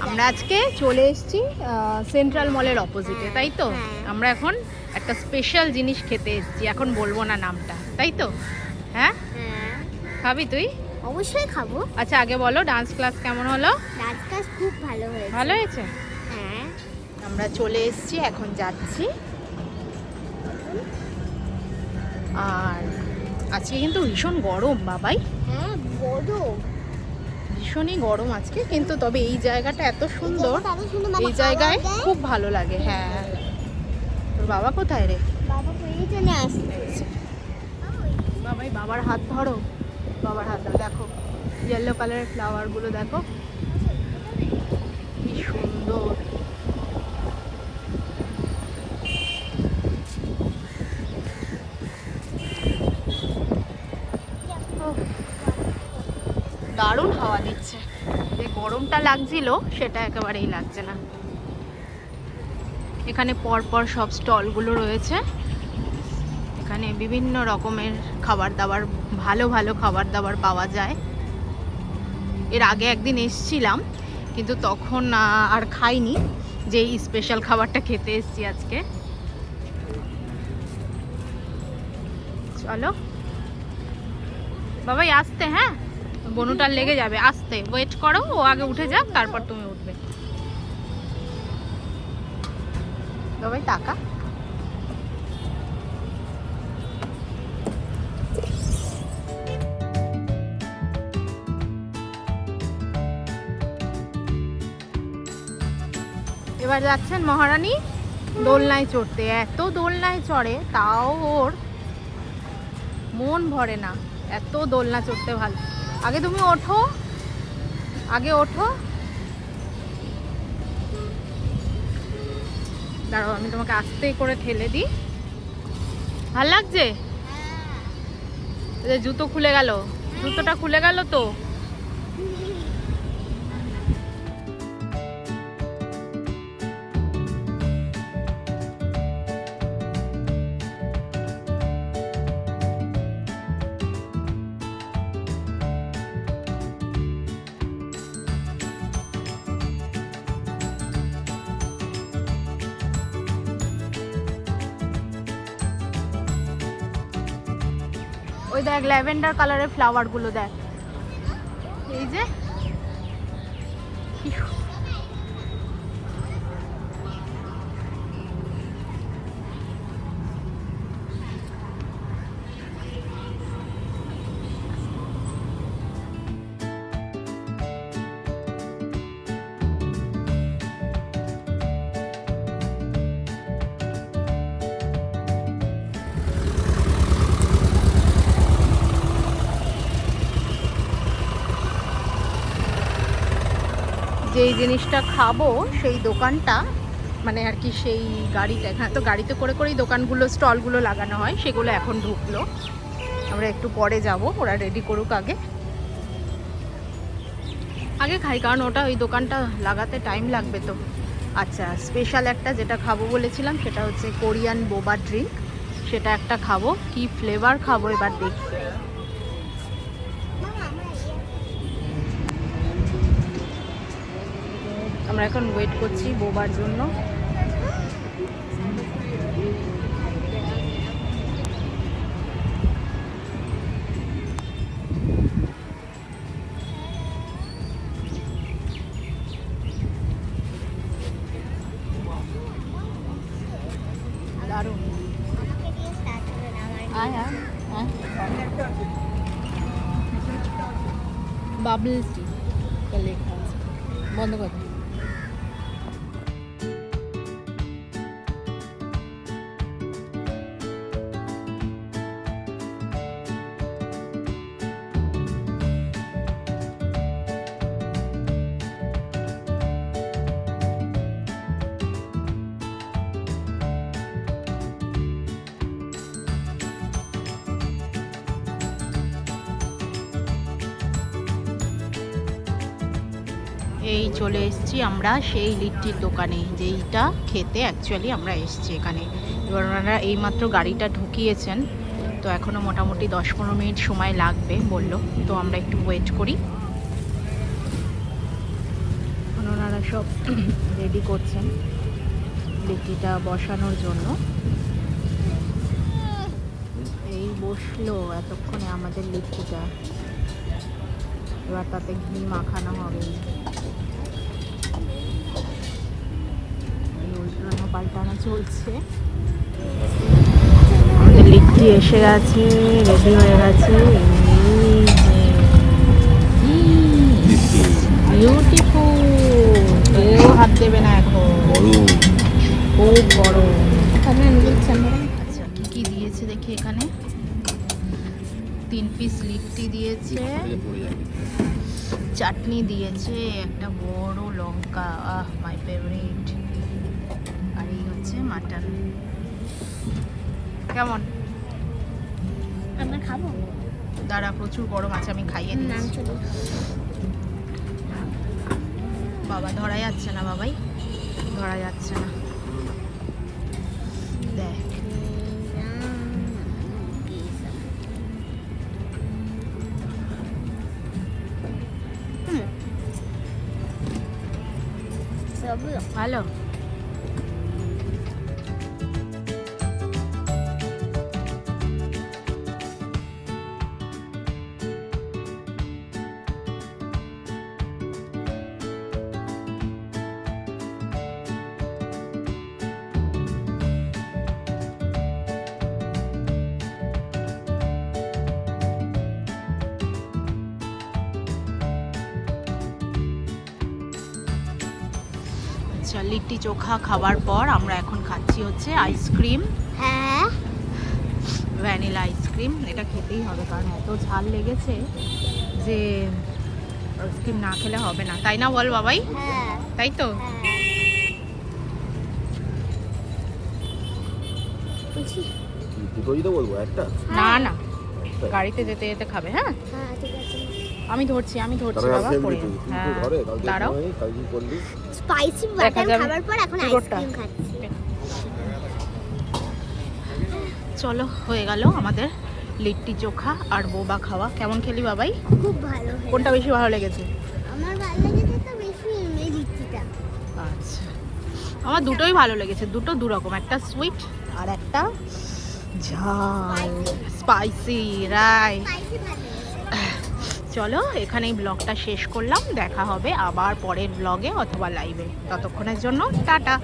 আমরা আজকে চলে এসেছি সেন্ট্রাল মলের অপোজিটে, তাই তো? আমরা এখন একটা স্পেশাল জিনিস খেতে এসেছি, এখন বলবো না নামটা, তাই তো? হ্যাঁ, খাবি তুই? অবশ্যই খাবো। আচ্ছা আগে বলো ডান্স ক্লাস কেমন হলো? ডান্স ক্লাস খুব ভালো হয়েছে। ভালো হয়েছে? হ্যাঁ। আমরা চলে এসেছি, এখন যাচ্ছি। আর আজকে কিন্তু ভীষণ গরম বাবাই। হ্যাঁ গরম, ভীষণই গরম আজকে, কিন্তু তবে এই জায়গাটা এত সুন্দর, এই জায়গায় খুব ভালো লাগে। হ্যাঁ, তোর বাবা কোথায় রে? বাবা প্রয়োজনে আসছে। বাবাই, বাবার হাত ধরো, বাবার হাত ধরো। দেখো ইয়েলো কালারের ফ্লাওয়ারগুলো দেখো কি সুন্দর। দারুণ হাওয়া দিচ্ছে, যে গরমটা লাগছিল সেটা একেবারেই লাগছে না। এখানে পরপর সব স্টলগুলো রয়েছে, এখানে বিভিন্ন রকমের খাবার দাবার, ভালো ভালো খাবার দাবার পাওয়া যায়। এর আগে একদিন এসছিলাম, কিন্তু তখন আর খাইনি, যে এই স্পেশাল খাবারটা খেতে এসছি আজকে। চলো বাবাই, আসতে। হ্যাঁ, বনুটার লেগে যাবে, আসতে ওয়েট করো, ও আগে উঠে যাক তারপর তুমি উঠবে। বাবাই টাকা এবার যাচ্ছেন মহারানী দোলনায় চড়তে। এত দোলনায় চড়ে তাও ওর মন ভরে না, এত দোলনা চড়তে ভালো। আগে তুমি ওঠো, আগে ওঠো। দাঁড়াও আমি তোমাকে আস্তে করে ঠেলে দিই। ভাল লাগছে? জুতো খুলে গেল, জুতোটা খুলে গেল তো। ওই দেখ ল্যাভেন্ডার কালারের ফ্লাওয়ার গুলো দেখ, এই যে যেই জিনিসটা খাবো সেই দোকানটা, মানে আর কি সেই গাড়িটা, এখানে তো গাড়িতে করে করেই দোকানগুলো স্টলগুলো লাগানো হয়, সেগুলো এখন ঢুকলো। আমরা একটু পরে যাব, ওরা রেডি করুক আগে, আগে খাই, কারণ ওটা ওই দোকানটা লাগাতে টাইম লাগবে তো। আচ্ছা, স্পেশাল একটা যেটা খাবো বলেছিলাম সেটা হচ্ছে কোরিয়ান বোবা ড্রিঙ্ক, সেটা একটা খাবো। কি ফ্লেভার খাবো এবার দেখি। আমরা এখন ওয়েট করছি বোবার জন্য। দারুণ। বাবল টি লেখা আছে, বন্ধ কর। এই চলে এসেছি আমরা সেই লিট্টির দোকানে, যেইটা খেতে অ্যাকচুয়ালি আমরা এসেছি এখানে। এবার ওনারা এইমাত্র গাড়িটা ঢুকিয়েছেন, তো এখনও মোটামুটি 10-15 মিনিট সময় লাগবে বললো, তো আমরা একটু ওয়েট করি। সব রেডি করছেন লিট্টিটা বসানোর জন্য। এই বসলো এতক্ষণে আমাদের লিট্টিটা, এবার তাতে ঘি মাখানো হবে। এই উল্টানো পাল্টানো চলছে। আমাদের লিট্টি এসে গেছে, রেডি হয়ে গেছে। বিউটিফুল, কেউ হাত দেবে না এখন, খুব গরম। আচ্ছা কি কি দিয়েছে দেখি এখানে। 3 পিস লিট্টি দিয়েছে, চাটনি দিয়েছে, একটা বড় লঙ্কা, মাই ফেভারিট, আর এই হচ্ছে মাটন। কেমন? আমরা খাবো। দাঁড়া, প্রচুর গরম আছে, আমি খাইয়ে দিচ্ছি। বাবা ধরা যাচ্ছে না, বাবাই ধরা যাচ্ছে না। দেখ ভালো। আচ্ছা, লিট্টি চোখা খাবার পর আমরা এখন খাচ্ছি হচ্ছে আইসক্রিম। হ্যাঁ, ভ্যানিলা আইসক্রিম। এটা খেতেই হবে কারণ এত ঝাল লেগেছে যে আইসক্রিম না খেলে হবে না, তাই না বল বাবাই? হ্যাঁ, তাই তো। দুটোই তো বলবো, একটা না না, গাড়িতে যেতে যেতে খাবে। হ্যাঁ হ্যাঁ, ঠিক আছে। আমি ধরছি বাবা, পড়ে যাবে। হ্যাঁ দাঁড়াও, স্পাইসি দেখা বাটার যাবে খাবার পর এখন পুরোটা। আইসক্রিম খাচ্ছি। চলো, হয়ে গেল আমাদের লিট্টি চোখা আর বোবা খাওয়া। কেমন খেলি বাবাই? খুব ভালো হয়েছে। কোনটা বেশি ভালো লেগেছে? আমার ভালো লেগেছে তো বেশি এই লিট্টিটা। আচ্ছা, আমার দুটোই ভালো লেগেছে, দুটো দু রকম, একটা সুইট আর একটা ঝাল স্পাইসি রাইট। স্পাইসি ভালো লেগেছে। চলো এখানেই ব্লগটা শেষ করলাম, দেখা হবে আবার পরের ব্লগে অথবা লাইভে। ততক্ষণের জন্য টাটা।